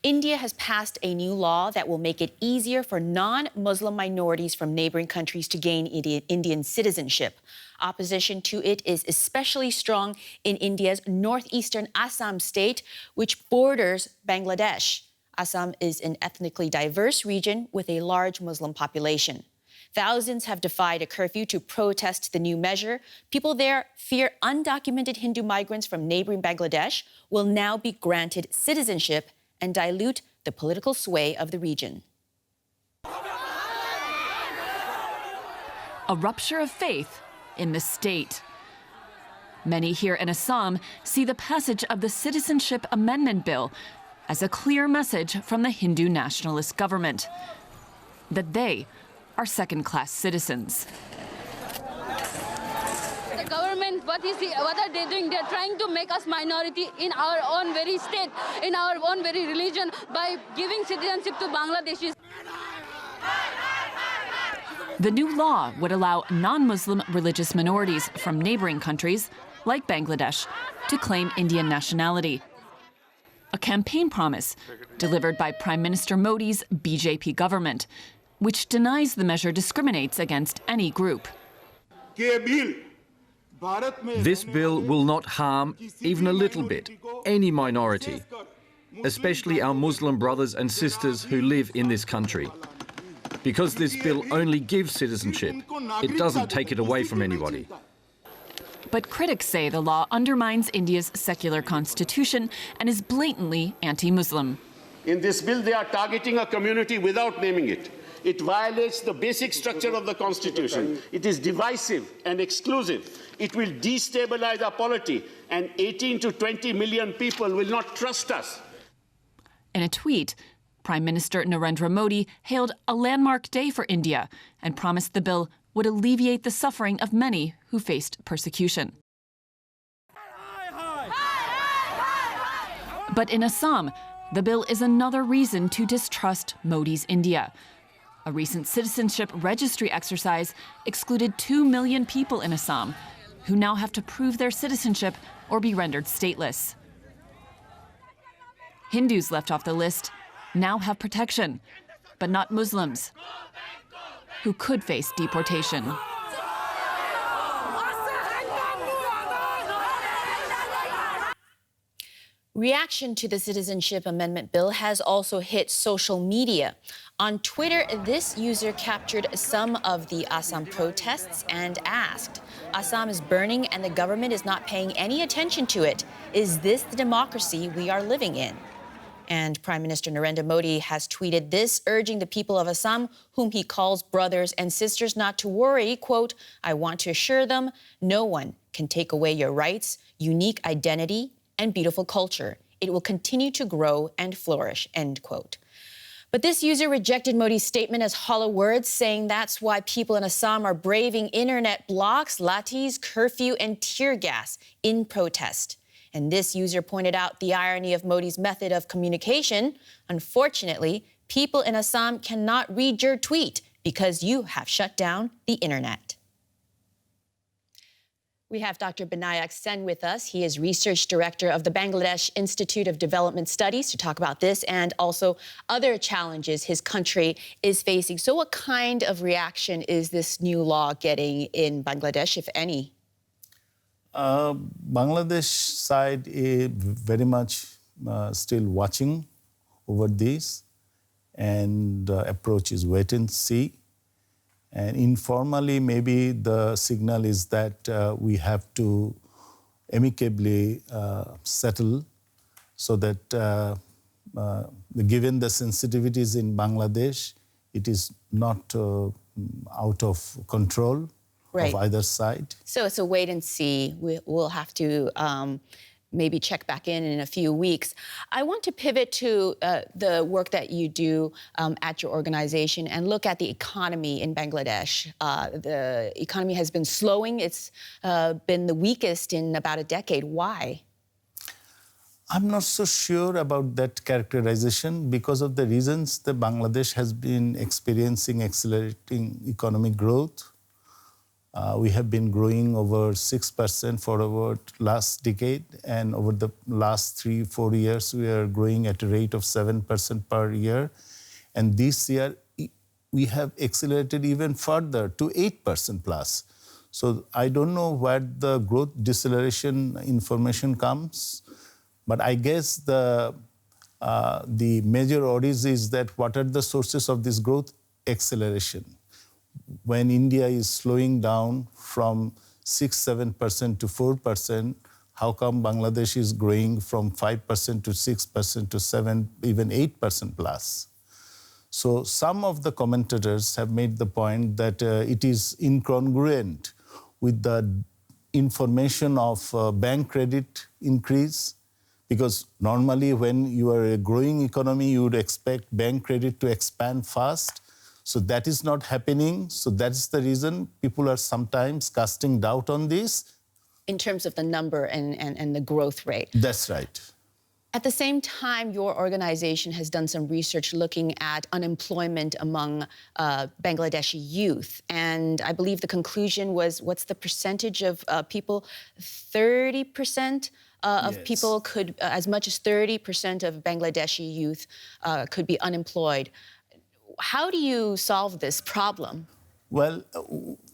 India has passed a new law that will make it easier for non-Muslim minorities from neighboring countries to gain Indian citizenship. Opposition to it is especially strong in India's northeastern Assam state, which borders Bangladesh. Assam is an ethnically diverse region with a large Muslim population. Thousands have defied a curfew to protest the new measure. People there fear undocumented Hindu migrants from neighboring Bangladesh will now be granted citizenship and dilute the political sway of the region. A rupture of faith in the state. Many here in Assam see the passage of the Citizenship Amendment Bill as a clear message from the Hindu nationalist government that they are second-class citizens. The government, what are they doing? They're trying to make us minority in our own very state, in our own very religion, by giving citizenship to Bangladeshis. The new law would allow non-Muslim religious minorities from neighboring countries, like Bangladesh, to claim Indian nationality. A campaign promise delivered by Prime Minister Modi's BJP government, which denies the measure discriminates against any group. This bill will not harm, even a little bit, any minority, especially our Muslim brothers and sisters who live in this country. Because this bill only gives citizenship, it doesn't take it away from anybody. But critics say the law undermines India's secular constitution and is blatantly anti-Muslim. In this bill, they are targeting a community without naming it. It violates the basic structure of the Constitution. It is divisive and exclusive. It will destabilize our polity, and 18 to 20 million people will not trust us. In a tweet, Prime Minister Narendra Modi hailed a landmark day for India and promised the bill would alleviate the suffering of many who faced persecution. But in Assam, the bill is another reason to distrust Modi's India. A recent citizenship registry exercise excluded 2 million people in Assam, who now have to prove their citizenship or be rendered stateless. Hindus left off the list now have protection, but not Muslims, who could face deportation. Reaction to the Citizenship Amendment Bill has also hit social media. On Twitter, this user captured some of the Assam protests and asked, "Assam is burning and the government is not paying any attention to it. Is this the democracy we are living in?" And Prime Minister Narendra Modi has tweeted this, urging the people of Assam, whom he calls brothers and sisters, not to worry. Quote, "I want to assure them, no one can take away your rights, unique identity, and beautiful culture. It will continue to grow and flourish," end quote. But this user rejected Modi's statement as hollow words, saying that's why people in Assam are braving internet blocks, lathis, curfew, and tear gas in protest. And this user pointed out the irony of Modi's method of communication. Unfortunately, people in Assam cannot read your tweet because you have shut down the internet. We have Dr. Binayak Sen with us. He is Research Director of the Bangladesh Institute of Development Studies to talk about this and also other challenges his country is facing. So what kind of reaction is this new law getting in Bangladesh, if any? Bangladesh side is very much still watching over this, and the approach is wait and see. And informally, maybe the signal is that we have to amicably settle so that given the sensitivities in Bangladesh, it is not out of control of either side. So it's a wait and see. We'll have to maybe check back in a few weeks. I want to pivot to the work that you do at your organization and look at the economy in Bangladesh. The economy has been slowing. It's been the weakest in about a decade. Why? I'm not so sure about that characterization because of the reasons that Bangladesh has been experiencing accelerating economic growth. We have been growing over 6% for over last decade, and over the last 3-4 years, we are growing at a rate of 7% per year. And this year, we have accelerated even further to 8% plus. So I don't know where the growth deceleration information comes, but I guess the major origin is that what are the sources of this growth acceleration? When India is slowing down from 6-7% to 4%, how come Bangladesh is growing from 5% to 6% to 7, even 8% plus? So some of the commentators have made the point that it is incongruent with the information of bank credit increase, because normally when you are a growing economy, you would expect bank credit to expand fast. So that is not happening. So that's the reason people are sometimes casting doubt on this. In terms of the number and the growth rate. That's right. At the same time, your organization has done some research looking at unemployment among Bangladeshi youth. And I believe the conclusion was, what's the percentage of people? 30% of Yes. people could, as much as 30% of Bangladeshi youth could be unemployed. How do you solve this problem? Well,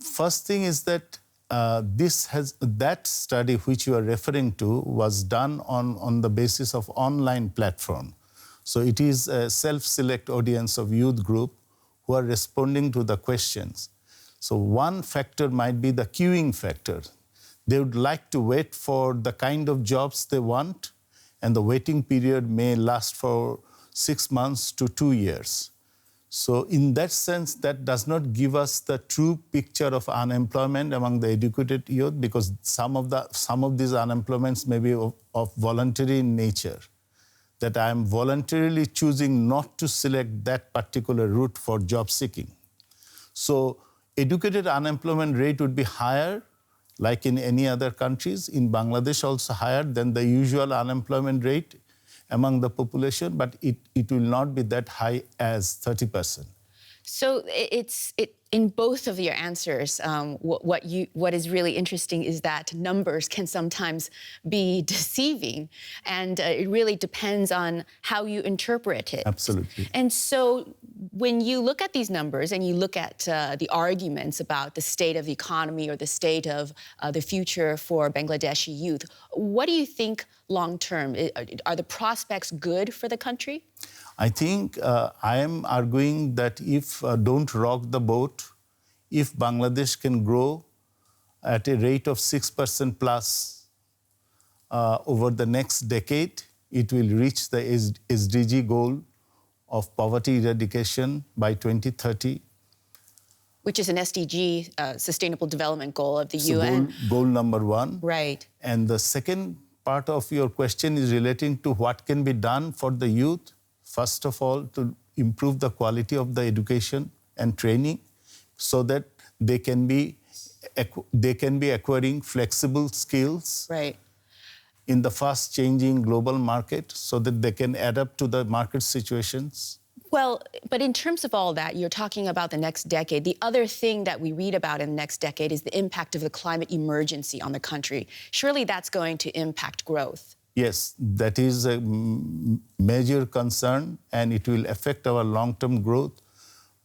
first thing is that that study which you are referring to was done on the basis of online platform. So it is a self-select audience of youth group who are responding to the questions. So one factor might be the queuing factor. They would like to wait for the kind of jobs they want, and the waiting period may last for 6 months to 2 years. So in that sense, that does not give us the true picture of unemployment among the educated youth, because some of these unemployments may be of voluntary nature, that I am voluntarily choosing not to select that particular route for job seeking. So educated unemployment rate would be higher, like in any other countries. In Bangladesh also higher than the usual unemployment rate among the population, but it will not be that high as 30%. So in both of your answers, what is really interesting is that numbers can sometimes be deceiving, and it really depends on how you interpret it. Absolutely. And so when you look at these numbers and you look at the arguments about the state of the economy or the state of the future for Bangladeshi youth, what do you think long-term? Are the prospects good for the country? I think I am arguing that if don't rock the boat, if Bangladesh can grow at a rate of 6% plus over the next decade, it will reach the SDG goal of poverty eradication by 2030. Which is an SDG, Sustainable Development Goal of the UN. Goal number 1. Right. And the second part of your question is relating to what can be done for the youth. First of all, to improve the quality of the education and training so that they can be acquiring flexible skills. Right. In the fast changing global market, so that they can adapt to the market situations. Well, but in terms of all that, you're talking about the next decade. The other thing that we read about in the next decade is the impact of the climate emergency on the country. Surely that's going to impact growth. Yes, that is a major concern, and it will affect our long-term growth.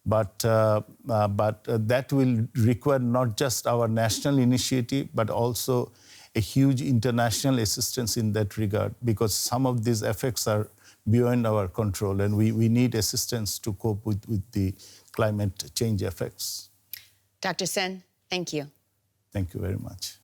But that will require not just our national initiative, but also a huge international assistance in that regard, because some of these effects are beyond our control, and we need assistance to cope with the climate change effects. Dr. Sen, thank you. Thank you very much.